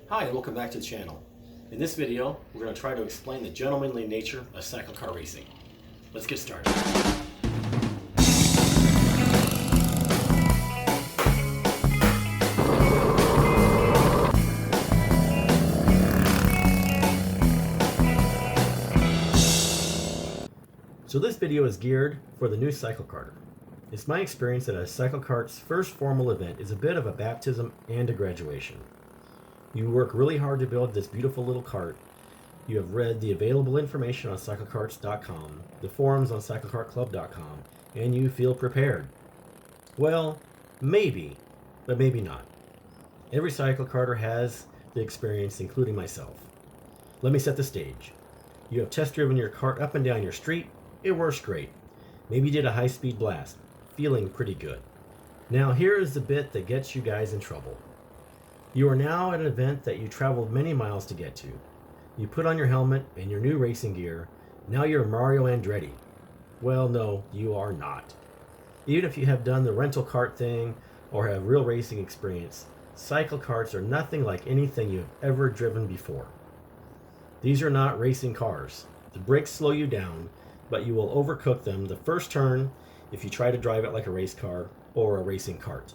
Hi, and welcome back to the channel. In this video, we're going to try to explain the gentlemanly nature of cycle car racing. Let's get started. So this video is geared for the new cycle carter. It's my experience that a cycle kart's first formal event is a bit of a baptism and a graduation. You work really hard to build this beautiful little cart. You have read the available information on CycleKarts.com, the forums on CycleKartClub.com, and you feel prepared. Well, maybe, but maybe not. Every cycle karter has the experience, including myself. Let me set the stage. You have test driven your cart up and down your street. It works great. Maybe you did a high-speed blast. Feeling pretty good. Now here is the bit that gets you guys in trouble. You are now at an event that you traveled many miles to get to. You put on your helmet and your new racing gear. Now you're Mario Andretti. Well, no, you are not. Even if you have done the rental kart thing or have real racing experience, cycle karts are nothing like anything you have ever driven before. These are not racing cars. The brakes slow you down, but you will overcook them the first turn if you try to drive it like a race car or a racing cart.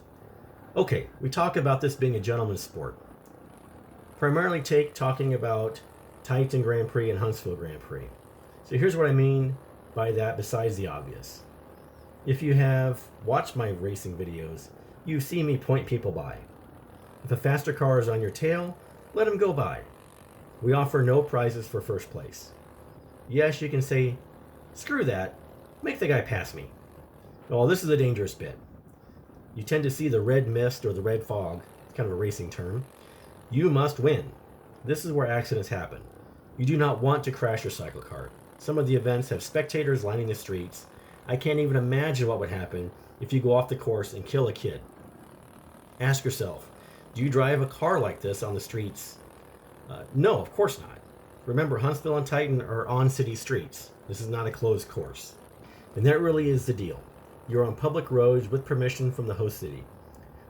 Okay, we talk about this being a gentleman's sport. Primarily talking about Huntsville Grand Prix and Huntsville Grand Prix. So here's what I mean by that besides the obvious. If you have watched my racing videos, you see me point people by. If a faster car is on your tail, let him go by. We offer no prizes for first place. Yes, you can say, screw that, make the guy pass me. Well, this is a dangerous bit. You tend to see the red mist or the red fog, kind of a racing term. You must win. This is where accidents happen. You do not want to crash your cycle kart. Some of the events have spectators lining the streets. I can't even imagine what would happen if you go off the course and kill a kid. Ask yourself, do you drive a car like this on the streets? No, of course not. Remember, Huntsville and Titan are on city streets. This is not a closed course. And that really is the deal. You're on public roads with permission from the host city.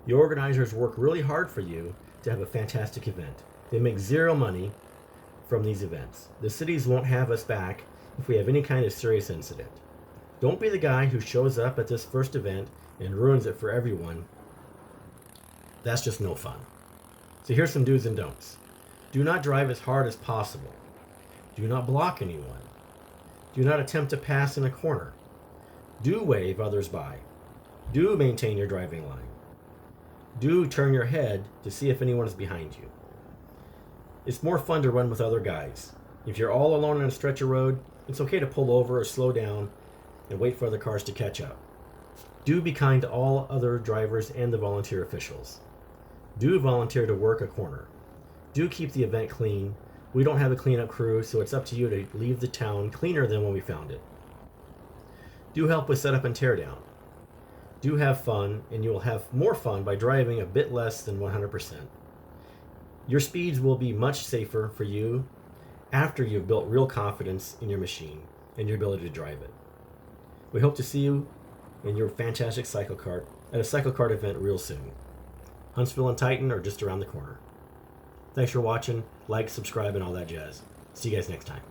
The organizers work really hard for you to have a fantastic event. They make zero money from these events. The cities won't have us back if we have any kind of serious incident. Don't be the guy who shows up at this first event and ruins it for everyone. That's just no fun. So here's some do's and don'ts. Do not drive as hard as possible. Do not block anyone. Do not attempt to pass in a corner. Do wave others by. Do maintain your driving line. Do turn your head to see if anyone is behind you. It's more fun to run with other guys. If you're all alone on a stretch of road, it's okay to pull over or slow down and wait for other cars to catch up. Do be kind to all other drivers and the volunteer officials. Do volunteer to work a corner. Do keep the event clean. We don't have a cleanup crew, so it's up to you to leave the town cleaner than when we found it. Do help with setup and teardown. Do have fun, and you will have more fun by driving a bit less than 100%. Your speeds will be much safer for you after you've built real confidence in your machine and your ability to drive it. We hope to see you in your fantastic cycle kart at a cycle kart event real soon. Huntsville and Titan are just around the corner. Thanks for watching. Like, subscribe, and all that jazz. See you guys next time.